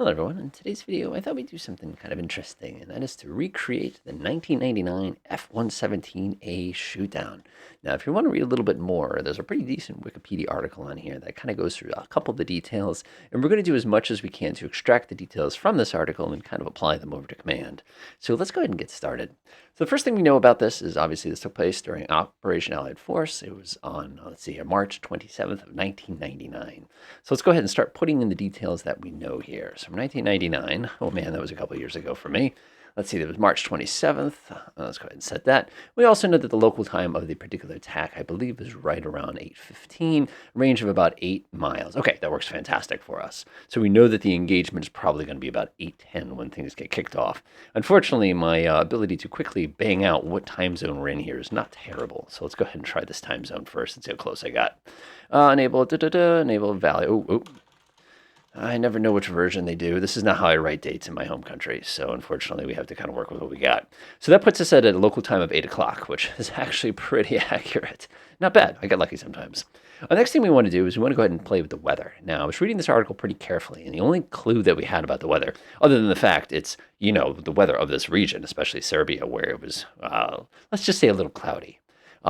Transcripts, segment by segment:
Hello everyone, in today's video I thought we'd do something kind of interesting, and that is to recreate the 1999 F-117A Shootdown. Now if you want to read a little bit more, there's a pretty decent Wikipedia article on here that kind of goes through a couple of the details, and we're going to do as much as we can to extract the details from this article and kind of apply them over to command. So let's go ahead and get started. So the first thing we know about this is obviously this took place during Operation Allied Force. It was on, let's see here, March 27th of 1999. So let's go ahead and start putting in the details that we know here. So from 1999, oh man, that was a couple of years ago for me. Let's see, that was March 27th. Let's go ahead and set that. We also know that the local time of the particular attack, I believe, is right around 8:15, range of about 8 miles. Okay, that works fantastic for us. So we know that the engagement is probably going to be about 8:10 when things get kicked off. Unfortunately, my ability to quickly bang out what time zone we're in here is not terrible. So let's go ahead and try this time zone first and see how close I got. Enable, enable value. Oh, I never know which version they do. This is not how I write dates in my home country, so unfortunately we have to kind of work with what we got. So that puts us at a local time of 8 o'clock, which is actually pretty accurate. Not bad. I get lucky sometimes. The next thing we want to do is we want to go ahead and play with the weather. Now, I was reading this article pretty carefully, and the only clue that we had about the weather, other than the fact it's, the weather of this region, especially Serbia, where it was, let's just say a little cloudy.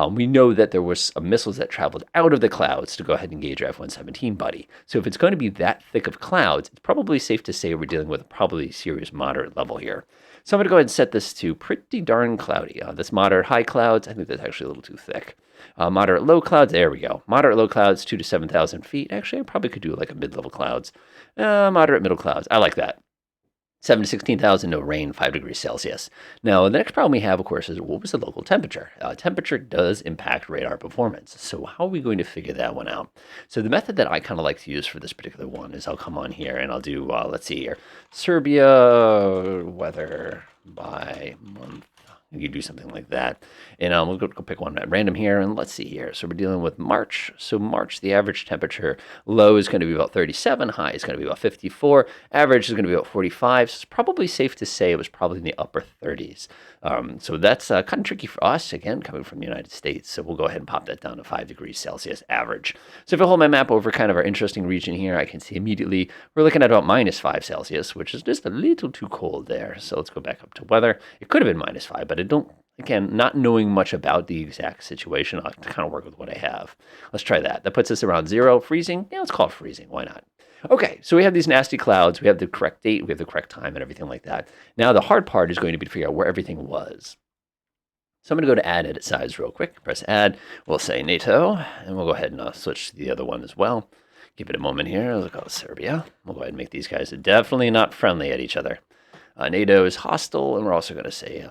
We know that there was missiles that traveled out of the clouds to go ahead and engage our F-117 buddy. So if it's going to be that thick of clouds, it's probably safe to say we're dealing with a probably serious moderate level here. So I'm going to go ahead and set this to pretty darn cloudy. This moderate high clouds, I think that's actually a little too thick. Moderate low clouds, there we go. Moderate low clouds, 2 to 7,000 feet. Actually, I probably could do like a mid-level clouds. Moderate middle clouds, I like that. 7 to 16,000, no rain, 5 degrees Celsius. Now, the next problem we have, of course, is what was the local temperature? Temperature does impact radar performance. So how are we going to figure that one out? So the method that I kind of like to use for this particular one is I'll come on here and I'll do, let's see here, Serbia weather by month. You do something like that. And we'll go pick one at random here. And let's see here. So we're dealing with March. So March, the average temperature low is going to be about 37. High is going to be about 54. Average is going to be about 45. So it's probably safe to say it was probably in the upper 30s. So that's kind of tricky for us, again, coming from the United States. So we'll go ahead and pop that down to 5 degrees Celsius average. So if I hold my map over kind of our interesting region here, I can see immediately we're looking at about -5 Celsius, which is just a little too cold there. So let's go back up to weather. It could have been -5, but again, not knowing much about the exact situation, I'll have to kind of work with what I have. Let's try that. That puts us around 0, freezing. Yeah, let's call it freezing. Why not? Okay, so we have these nasty clouds. We have the correct date. We have the correct time and everything like that. Now, the hard part is going to be to figure out where everything was. So I'm going to go to add edit size real quick. Press add. We'll say NATO, and we'll go ahead and switch to the other one as well. Give it a moment here. Let's go Serbia. We'll go ahead and make these guys definitely not friendly at each other. NATO is hostile, and we're also going to say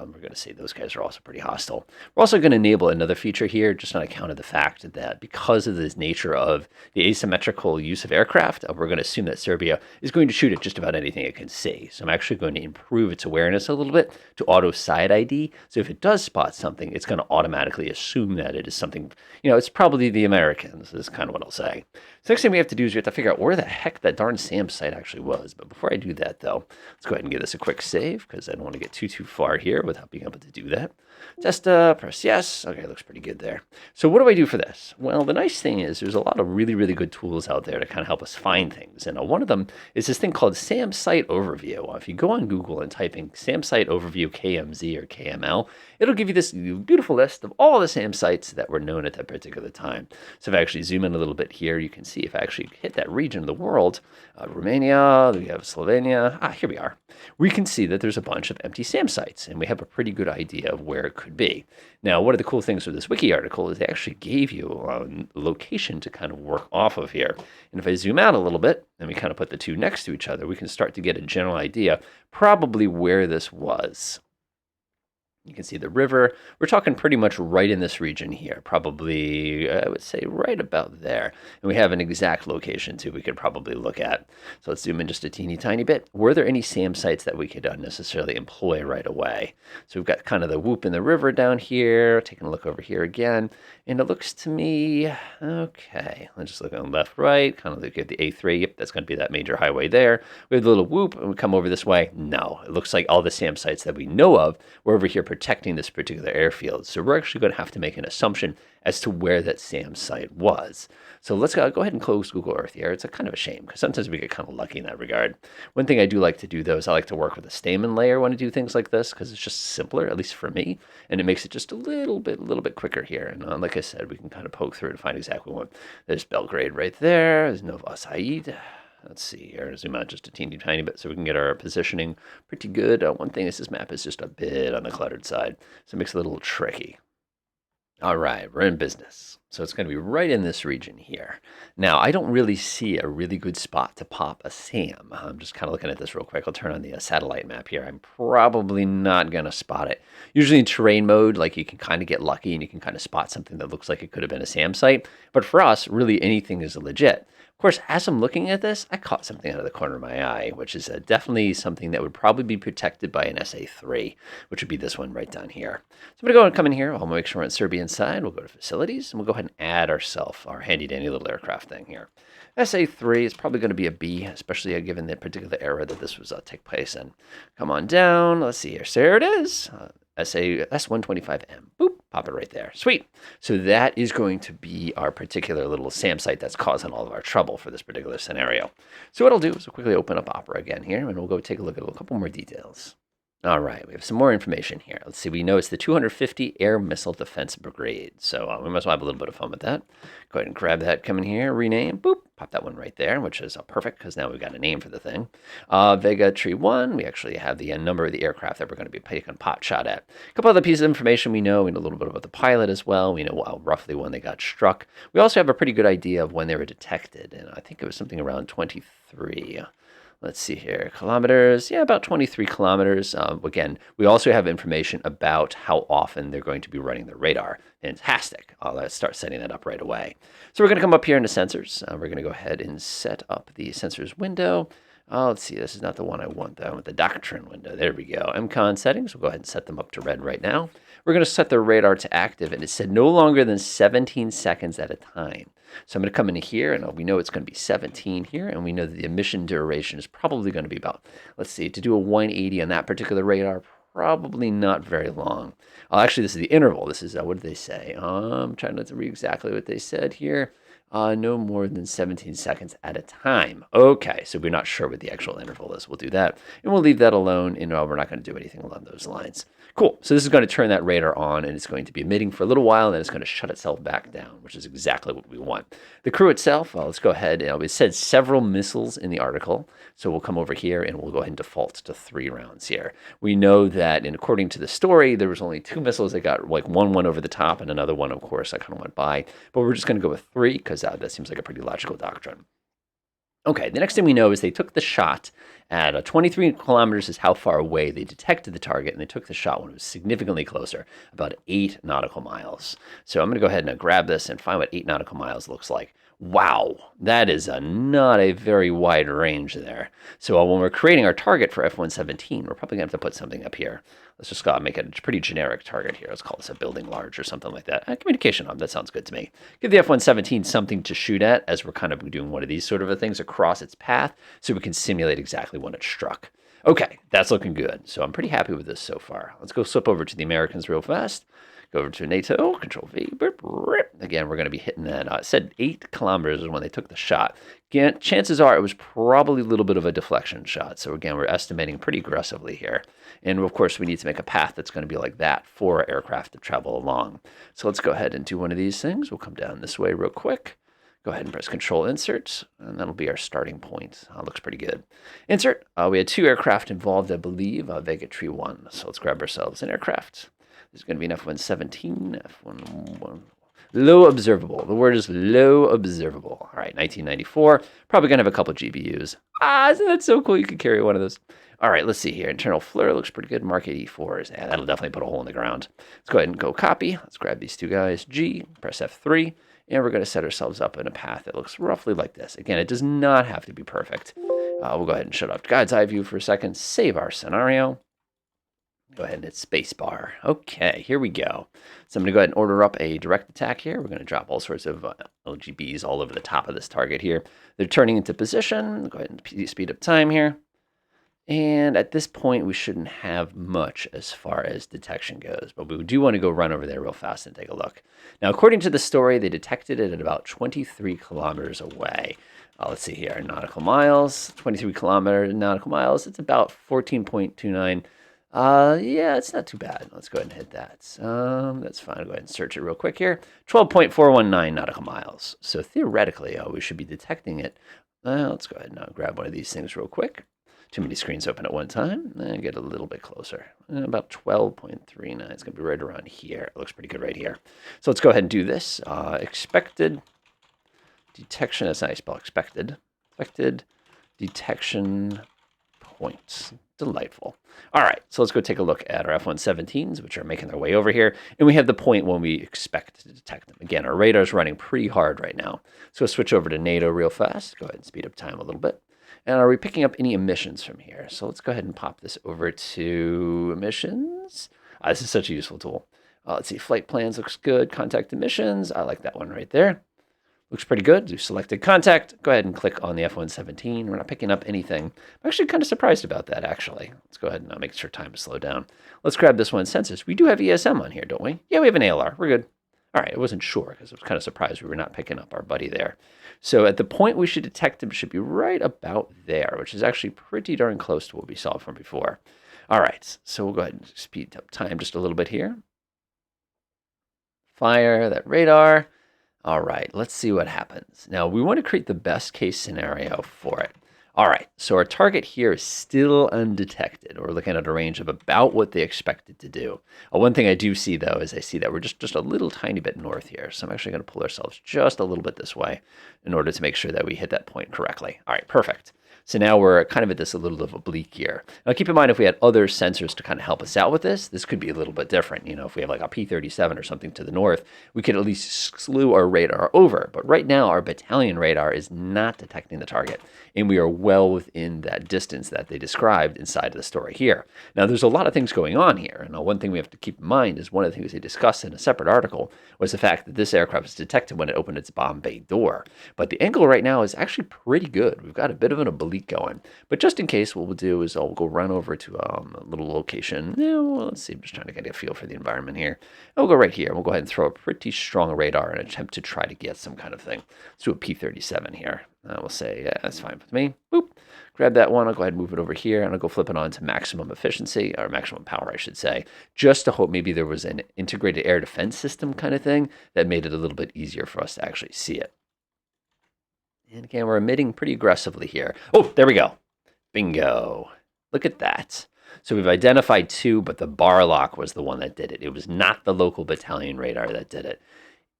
those guys are also pretty hostile. We're also going to enable another feature here, just on account of the fact that because of this nature of the asymmetrical use of aircraft, we're going to assume that Serbia is going to shoot at just about anything it can see. So I'm actually going to improve its awareness a little bit to auto side ID. So if it does spot something, it's going to automatically assume that it is something, it's probably the Americans, is kind of what I'll say. So next thing we have to do is we have to figure out where the heck that darn SAM site actually was. But before I do that, though, let's go ahead and give this a quick save, because I don't want to get too far here without being able to do that. Just press yes. Okay, looks pretty good there. So what do I do for this? Well, the nice thing is there's a lot of really, really good tools out there to kind of help us find things. And one of them is this thing called SAM Site Overview. If you go on Google and type in SAM Site Overview KMZ or KML, it'll give you this beautiful list of all the SAM sites that were known at that particular time. So if I actually zoom in a little bit here, you can see if I actually hit that region of the world, Romania, we have Slovenia, here we are. We can see that there's a bunch of empty SAM sites, and we have a pretty good idea of where it could be. Now, one of the cool things with this wiki article is they actually gave you a location to kind of work off of here. And if I zoom out a little bit, and we kind of put the two next to each other, we can start to get a general idea probably where this was. You can see the river. We're talking pretty much right in this region here, probably, I would say, right about there. And we have an exact location, too, we could probably look at. So let's zoom in just a teeny tiny bit. Were there any SAM sites that we could unnecessarily employ right away? So we've got kind of the whoop in the river down here. Taking a look over here again. And it looks to me, okay, let's just look on left, right, kind of look at the A3. Yep, that's going to be that major highway there. We have the little whoop, and we come over this way. No, it looks like all the SAM sites that we know of were over here protecting this particular airfield. So we're actually going to have to make an assumption as to where that SAM site was. So let's go ahead and close Google Earth here. It's a kind of a shame because sometimes we get kind of lucky in that regard. One thing I do like to do, though, is I like to work with a Stamen layer when I do things like this because it's just simpler, at least for me, and it makes it just a little bit quicker here. And like I said, we can kind of poke through and find exactly what. There's Belgrade right there. There's Nova Said. Let's see here, zoom out just a teeny tiny bit so we can get our positioning pretty good. One thing is this map is just a bit on the cluttered side, so it makes it a little tricky. All right, we're in business. So it's going to be right in this region here. Now, I don't really see a really good spot to pop a SAM. I'm just kind of looking at this real quick. I'll turn on the satellite map here. I'm probably not going to spot it. Usually in terrain mode, like you can kind of get lucky and you can kind of spot something that looks like it could have been a SAM site. But for us, really anything is legit. Of course, as I'm looking at this, I caught something out of the corner of my eye, which is definitely something that would probably be protected by an SA-3, which would be this one right down here. So I'm going to go and come in here. I'll make sure we're on Serbian side. We'll go to facilities, and we'll go ahead and add ourselves our handy-dandy little aircraft thing here. SA-3 is probably going to be a B, especially given the particular era that this was take place in. Come on down. Let's see here. So there it is. S125M. Boop. Pop it right there. Sweet. So that is going to be our particular little SAM site that's causing all of our trouble for this particular scenario. So what I'll do is we'll quickly open up Opera again here, and we'll go take a look at a couple more details. All right, we have some more information here. Let's see, we know it's the 250 Air Missile Defense Brigade. So we must have a little bit of fun with that. Go ahead and grab that, come in here, rename, boop, pop that one right there, which is perfect because now we've got a name for the thing. Vega Tree 1, we actually have the number of the aircraft that we're going to be taking pot shot at. A couple other pieces of information we know. We know a little bit about the pilot as well. We know roughly when they got struck. We also have a pretty good idea of when they were detected, and I think it was something around 23. Let's see here, kilometers, yeah, about 23 kilometers. Again, we also have information about how often they're going to be running their radar. Fantastic. Let's start setting that up right away. So we're going to come up here into sensors. We're going to go ahead and set up the sensors window. Let's see, this is not the one I want, though. I want the doctrine window. There we go. MCON settings, we'll go ahead and set them up to red right now. We're going to set the radar to active, and it said no longer than 17 seconds at a time. So I'm going to come in here, and we know it's going to be 17 here, and we know that the emission duration is probably going to be about, let's see, to do a 180 on that particular radar, probably not very long. Actually, this is the interval. This is, what did they say? I'm trying to read exactly what they said here. No more than 17 seconds at a time. Okay, so we're not sure what the actual interval is. We'll do that, and we'll leave that alone, and we're not going to do anything along those lines. Cool, so this is going to turn that radar on, and it's going to be emitting for a little while, and then it's going to shut itself back down, which is exactly what we want. The crew itself, let's go ahead. It said several missiles in the article, so we'll come over here, and we'll go ahead and default to 3 rounds here. We know that, and according to the story, there was only 2 missiles that got, like, one went over the top, and another one, of course, that kind of went by, but we're just going to go with 3, because that seems like a pretty logical doctrine. Okay, the next thing we know is they took the shot at 23 kilometers is how far away they detected the target, and they took the shot when it was significantly closer, about 8 nautical miles. So I'm going to go ahead and grab this and find what 8 nautical miles looks like. Wow, that is not a very wide range there. So when we're creating our target for F-117, we're probably going to have to put something up here. Let's just make it a pretty generic target here. Let's call this a building large or something like that. Communication hub, that sounds good to me. Give the F-117 something to shoot at as we're kind of doing one of these sort of things across its path so we can simulate exactly when it struck. Okay, that's looking good. So I'm pretty happy with this so far. Let's go slip over to the Americans real fast. Go over to NATO, Control V. Burp, rip. Again, we're going to be hitting that. It said 8 kilometers is when they took the shot. Again, chances are it was probably a little bit of a deflection shot. So again, we're estimating pretty aggressively here. And of course, we need to make a path that's going to be like that for our aircraft to travel along. So let's go ahead and do one of these things. We'll come down this way real quick. Go ahead and press Control Insert, and that'll be our starting point. Looks pretty good. Insert. We had 2 aircraft involved, I believe, Vega Tree 1. So let's grab ourselves an aircraft. This is going to be an F-117, F-11. Low observable. The word is low observable. All right, 1994. Probably going to have a couple GBUs. Isn't that so cool? You could carry one of those. All right, let's see here. Internal flare looks pretty good. Mark 84s. Yeah, that'll definitely put a hole in the ground. Let's go ahead and go copy. Let's grab these 2 guys. G, press F3. And we're going to set ourselves up in a path that looks roughly like this. Again, it does not have to be perfect. We'll go ahead and shut off God's eye view for a second. Save our scenario. Go ahead and hit spacebar. Okay, here we go. So I'm going to go ahead and order up a direct attack here. We're going to drop all sorts of LGBs all over the top of this target here. They're turning into position. Go ahead and speed up time here. And at this point, we shouldn't have much as far as detection goes, but we do want to go run over there real fast and take a look. Now, according to the story, they detected it at about 23 kilometers away. Let's see here, nautical miles, 23 kilometer nautical miles. It's about 14.29. Yeah, it's not too bad. Let's go ahead and hit that. That's fine. I'll go ahead and search it real quick here. 12.419 nautical miles. So theoretically, we should be detecting it. Let's go ahead and grab one of these things real quick. Too many screens open at one time. And get a little bit closer. About 12.39. It's going to be right around here. It looks pretty good right here. So let's go ahead and do this. Expected detection. That's how I spell expected. Expected detection points. Delightful. All right, so let's go take a look at our F-117s, which are making their way over here. And we have the point when we expect to detect them. Again, our radar's running pretty hard right now. So let's switch over to NATO real fast. Go ahead and speed up time a little bit. And are we picking up any emissions from here? So let's go ahead and pop this over to emissions. This is such a useful tool. Let's see, flight plans looks good. Contact emissions, I like that one right there. Looks pretty good. We've selected contact. Go ahead and click on the F-117. We're not picking up anything. I'm actually kind of surprised about that, actually. Let's go ahead and make sure time to slow down. Let's grab this one, census. We do have ESM on here, don't we? Yeah, we have an ALR. We're good. All right, I wasn't sure because I was kind of surprised we were not picking up our buddy there. So at the point we should detect him should be right about there, which is actually pretty darn close to what we saw from before. All right, so we'll go ahead and speed up time just a little bit here. Fire that radar. All right, let's see what happens. Now, we want to create the best case scenario for it. All right, so our target here is still undetected. We're looking at a range of about what they expected to do. One thing I do see, though, is I see that we're just a little tiny bit north here. So I'm actually going to pull ourselves just a little bit this way in order to make sure that we hit that point correctly. All right, perfect. So now we're kind of at this a little of oblique here. Now keep in mind, if we had other sensors to kind of help us out with this could be a little bit different. You know, if we have like a P-37 or something to the north, we could at least slew our radar over. But right now, our battalion radar is not detecting the target, and we are well within that distance that they described inside of the story here. Now, there's a lot of things going on here. And one thing we have to keep in mind is one of the things they discussed in a separate article was the fact that this aircraft was detected when it opened its bomb bay door. But the angle right now is actually pretty good. We've got a bit of an oblique going. But just in case, what we'll do is I'll go run over to a little location. Well, let's see. I'm just trying to get a feel for the environment here. And we'll go right here. We'll go ahead and throw a pretty strong radar and attempt to try to get some kind of thing. Let's do a P-37 here. We'll say, yeah, that's fine with me. Boop. Grab that one. I'll go ahead and move it over here, and I'll go flip it on to maximum efficiency, or maximum power, I should say, just to hope maybe there was an integrated air defense system kind of thing that made it a little bit easier for us to actually see it. And again, we're emitting pretty aggressively here. Oh, there we go. Bingo. Look at that. So we've identified two, but the bar lock was the one that did it. It was not the local battalion radar that did it.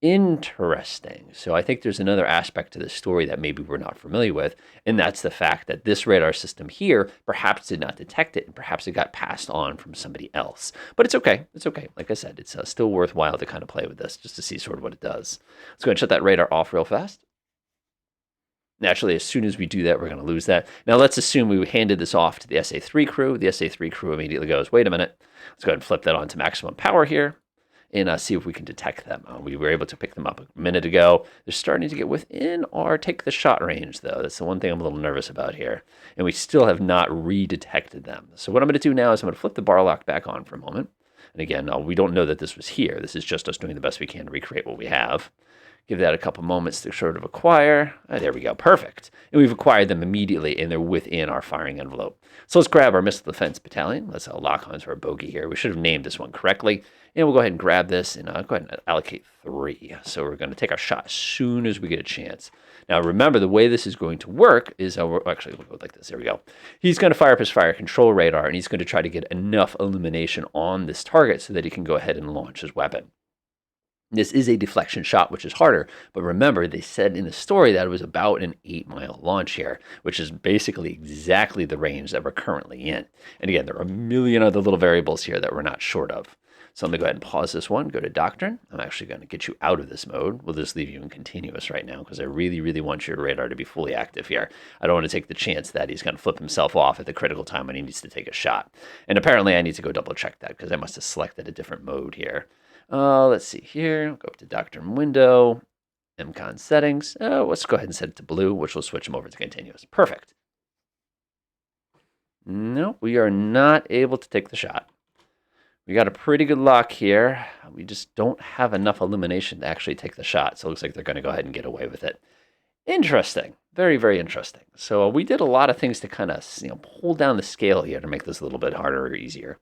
Interesting. So I think there's another aspect to this story that maybe we're not familiar with, and that's the fact that this radar system here perhaps did not detect it, and perhaps it got passed on from somebody else. But it's okay. It's okay. Like I said, it's still worthwhile to kind of play with this just to see sort of what it does. Let's go ahead and shut that radar off real fast. Naturally, as soon as we do that, we're going to lose that. Now, let's assume we handed this off to the SA-3 crew. The SA-3 crew immediately goes, wait a minute. Let's go ahead and flip that on to maximum power here and see if we can detect them. We were able to pick them up a minute ago. They're starting to get within our take the shot range, though. That's the one thing I'm a little nervous about here. And we still have not redetected them. So what I'm going to do now is I'm going to flip the bar lock back on for a moment. And again, we don't know that this was here. This is just us doing the best we can to recreate what we have. Give that a couple moments to sort of acquire. There we go. Perfect. And we've acquired them immediately, and they're within our firing envelope. So let's grab our missile defense battalion. Let's lock onto our bogey here. We should have named this one correctly. And we'll go ahead and grab this and go ahead and allocate 3. So we're going to take our shot as soon as we get a chance. Now, remember, the way this is going to work is, actually, we'll go like this. There we go. He's going to fire up his fire control radar, and he's going to try to get enough illumination on this target so that he can go ahead and launch his weapon. This is a deflection shot, which is harder, but remember, they said in the story that it was about an 8-mile launch here, which is basically exactly the range that we're currently in. And again, there are a million other little variables here that we're not short of. So I'm going to go ahead and pause this one, go to Doctrine. I'm actually going to get you out of this mode. We'll just leave you in continuous right now because I really, really want your radar to be fully active here. I don't want to take the chance that he's going to flip himself off at the critical time when he needs to take a shot. And apparently I need to go double check that because I must have selected a different mode here. Let's see here. Go up to Doctrine Window, MCON Settings. Let's go ahead and set it to blue, which will switch them over to continuous. Perfect. No, we are not able to take the shot. We got a pretty good lock here. We just don't have enough illumination to actually take the shot, so it looks like they're going to go ahead and get away with it. Interesting. Very, very interesting. So we did a lot of things to kind of pull down the scale here to make this a little bit harder or easier.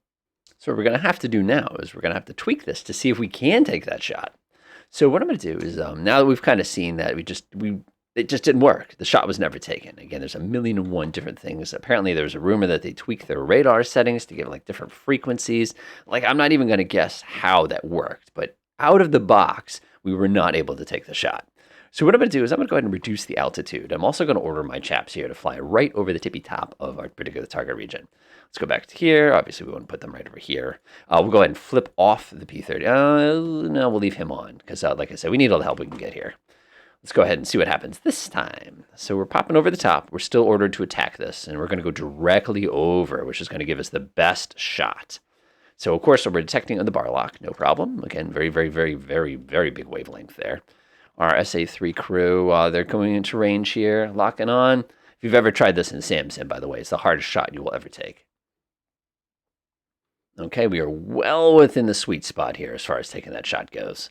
So what we're going to have to do now is we're going to have to tweak this to see if we can take that shot. So what I'm going to do is now that we've kind of seen that it just didn't work. The shot was never taken. Again, there's a million and one different things. Apparently, there's a rumor that they tweaked their radar settings to give like different frequencies. Like, I'm not even going to guess how that worked, but out of the box, we were not able to take the shot. So what I'm going to do is I'm going to go ahead and reduce the altitude. I'm also going to order my chaps here to fly right over the tippy top of our particular target region. Let's go back to here. Obviously, we want to put them right over here. We'll go ahead and flip off the P-30. No, we'll leave him on because, like I said, we need all the help we can get here. Let's go ahead and see what happens this time. So we're popping over the top. We're still ordered to attack this, and we're going to go directly over, which is going to give us the best shot. So, of course, we're detecting on the bar lock, no problem. Again, very, very, very, very, very big wavelength there. Our SA-3 crew, they're going into range here, locking on. If you've ever tried this in SAM, by the way, it's the hardest shot you will ever take. Okay, we are well within the sweet spot here as far as taking that shot goes.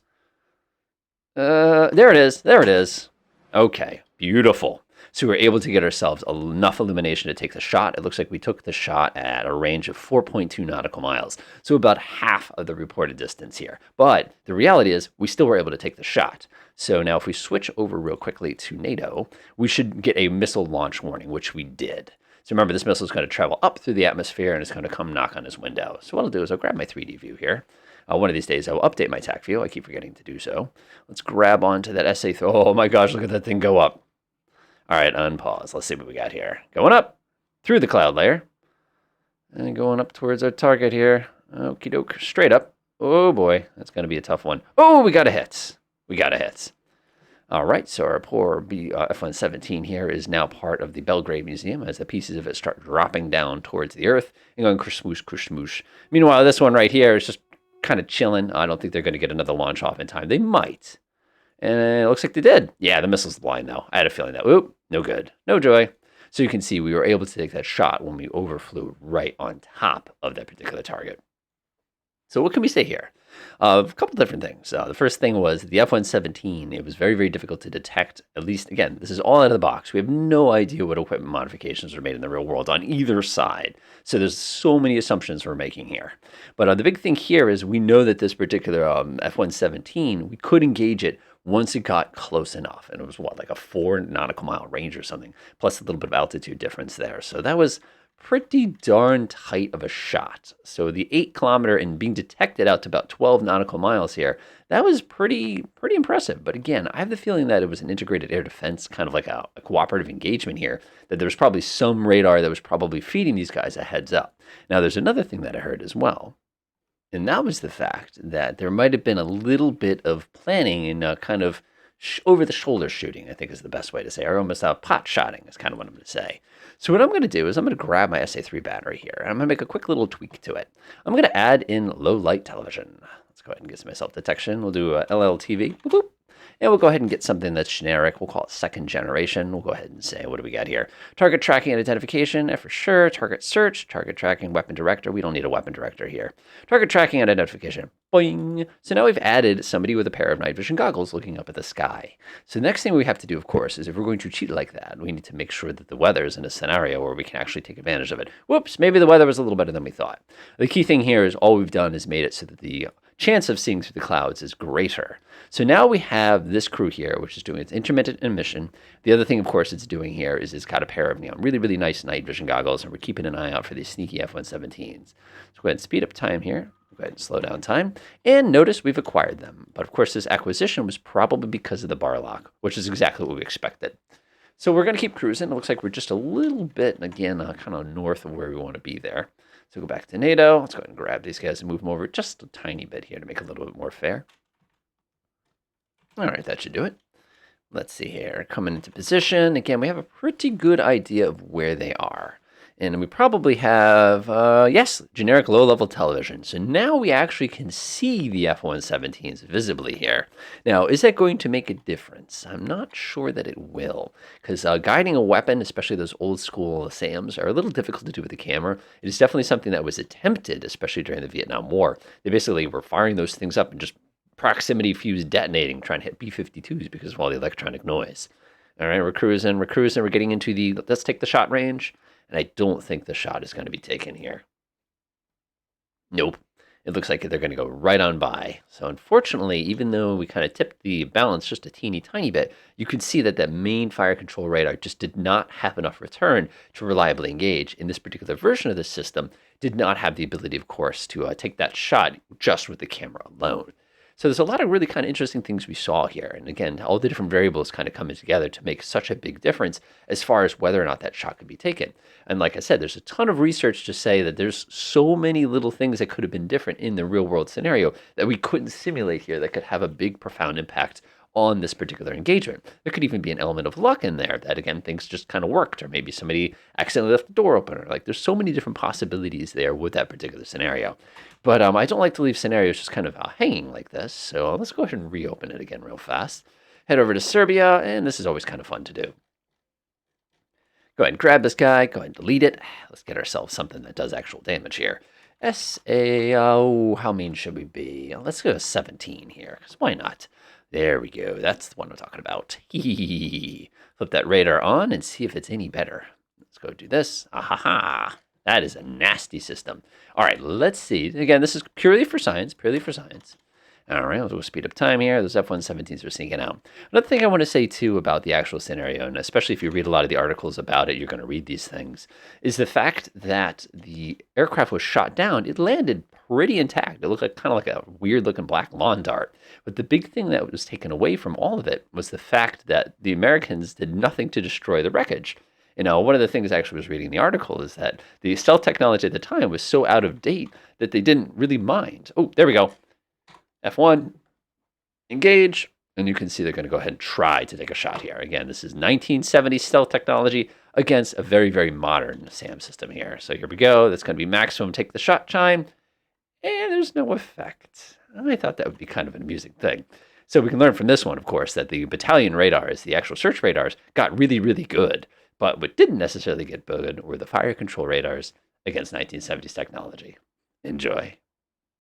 There it is. There it is. Okay, beautiful. So we were able to get ourselves enough illumination to take the shot. It looks like we took the shot at a range of 4.2 nautical miles. So about half of the reported distance here. But the reality is we still were able to take the shot. So now if we switch over real quickly to NATO, we should get a missile launch warning, which we did. So remember, this missile is going to travel up through the atmosphere and it's going to come knock on his window. So what I'll do is I'll grab my 3D view here. One of these days I will update my TAC view. I keep forgetting to do so. Let's grab onto that SA3. Oh my gosh, look at that thing go up. All right, unpause. Let's see what we got here. Going up through the cloud layer. And going up towards our target here. Okie doke. Straight up. Oh boy, that's going to be a tough one. Oh, we got a hit. We got a hit. All right, so our poor F-117 here is now part of the Belgrade Museum as the pieces of it start dropping down towards the Earth and going kershmoosh, kershmoosh. Meanwhile, this one right here is just kind of chilling. I don't think they're going to get another launch off in time. They might. And it looks like they did. Yeah, the missile's blind, though. I had a feeling that, oop, no good. No joy. So you can see we were able to take that shot when we overflew right on top of that particular target. So what can we say here? A couple different things. The first thing was the F-117. It was very, very difficult to detect. At least, again, this is all out of the box. We have no idea what equipment modifications are made in the real world on either side. So there's so many assumptions we're making here. But the big thing here is we know that this particular F-117, we could engage it once it got close enough. And it was, what, like a 4 nautical mile range or something, plus a little bit of altitude difference there. So that was pretty darn tight of a shot. So the 8 kilometer and being detected out to about 12 nautical miles here, that was pretty impressive. But again, I have the feeling that it was an integrated air defense, kind of like a cooperative engagement here, that there was probably some radar that was probably feeding these guys a heads up. Now, there's another thing that I heard as well. And that was the fact that there might have been a little bit of planning and kind of over-the-shoulder shooting, I think is the best way to say, or almost pot shotting is kind of what I'm going to say. So what I'm going to do is I'm going to grab my SA-3 battery here, and I'm going to make a quick little tweak to it. I'm going to add in low-light television. Let's go ahead and get some self detection. We'll do LLTV. Boop, boop. And we'll go ahead and get something that's generic. We'll call it second generation. We'll go ahead and say, what do we got here? Target tracking and identification, F for sure. Target search, target tracking, weapon director. We don't need a weapon director here. Target tracking and identification. Boing. So now we've added somebody with a pair of night vision goggles looking up at the sky. So the next thing we have to do, of course, is if we're going to cheat like that, we need to make sure that the weather is in a scenario where we can actually take advantage of it. Whoops, maybe the weather was a little better than we thought. The key thing here is all we've done is made it so that the chance of seeing through the clouds is greater. So now we have this crew here, which is doing its intermittent emission. The other thing, of course, it's doing here is it's got a pair of really, really nice night vision goggles, and we're keeping an eye out for these sneaky F-117s. So go ahead and speed up time here. Go ahead and slow down time. And notice we've acquired them. But of course, this acquisition was probably because of the bar lock, which is exactly what we expected. So we're going to keep cruising. It looks like we're just a little bit, again, kind of north of where we want to be there. So go back to NATO. Let's go ahead and grab these guys and move them over just a tiny bit here to make it a little bit more fair. All right, that should do it. Let's see here. Coming into position. Again, we have a pretty good idea of where they are. And we probably have, yes, generic low-level television. So now we actually can see the F-117s visibly here. Now, is that going to make a difference? I'm not sure that it will, because guiding a weapon, especially those old-school SAMs, are a little difficult to do with the camera. It is definitely something that was attempted, especially during the Vietnam War. They basically were firing those things up and just proximity fuse detonating, trying to hit B-52s because of all the electronic noise. All right, we're cruising, we're getting into the let's take the shot range. And I don't think the shot is going to be taken here. Nope. It looks like they're going to go right on by. So unfortunately, even though we kind of tipped the balance just a teeny tiny bit, you can see that that main fire control radar just did not have enough return to reliably engage. In this particular version of the system, did not have the ability, of course, to take that shot just with the camera alone. So there's a lot of really kind of interesting things we saw here. And again, all the different variables kind of coming together to make such a big difference as far as whether or not that shot could be taken. And like I said, there's a ton of research to say that there's so many little things that could have been different in the real world scenario that we couldn't simulate here that could have a big, profound impact on this particular engagement. There could even be an element of luck in there that, again, things just kind of worked, or maybe somebody accidentally left the door open, or like there's so many different possibilities there with that particular scenario. But I don't like to leave scenarios just kind of hanging like this, so let's go ahead and reopen it again real fast. Head over to Serbia, and this is always kind of fun to do. Go ahead and grab this guy, go ahead and delete it. Let's get ourselves something that does actual damage here. SAO, how mean should we be? Let's go to 17 here, because why not? There we go. That's the one I'm talking about. Flip that radar on and see if it's any better. Let's go do this. Ahaha. That is a nasty system. All right, let's see. Again, this is purely for science, All right, we'll speed up time here. Those F-117s are sneaking out. Another thing I want to say, too, about the actual scenario, and especially if you read a lot of the articles about it, you're going to read these things, is the fact that the aircraft was shot down. It landed pretty intact. It looked like kind of like a weird-looking black lawn dart. But the big thing that was taken away from all of it was the fact that the Americans did nothing to destroy the wreckage. You know, one of the things I actually was reading in the article is that the stealth technology at the time was so out of date that they didn't really mind. Oh, there we go. F1, engage, and you can see they're going to go ahead and try to take a shot here. Again, this is 1970 stealth technology against a very, very modern SAM system here. So here we go. That's going to be maximum take the shot chime, and there's no effect. I thought that would be kind of an amusing thing. So we can learn from this one, of course, that the battalion radars, the actual search radars, got really, really good. But what didn't necessarily get good were the fire control radars against 1970s technology. Enjoy.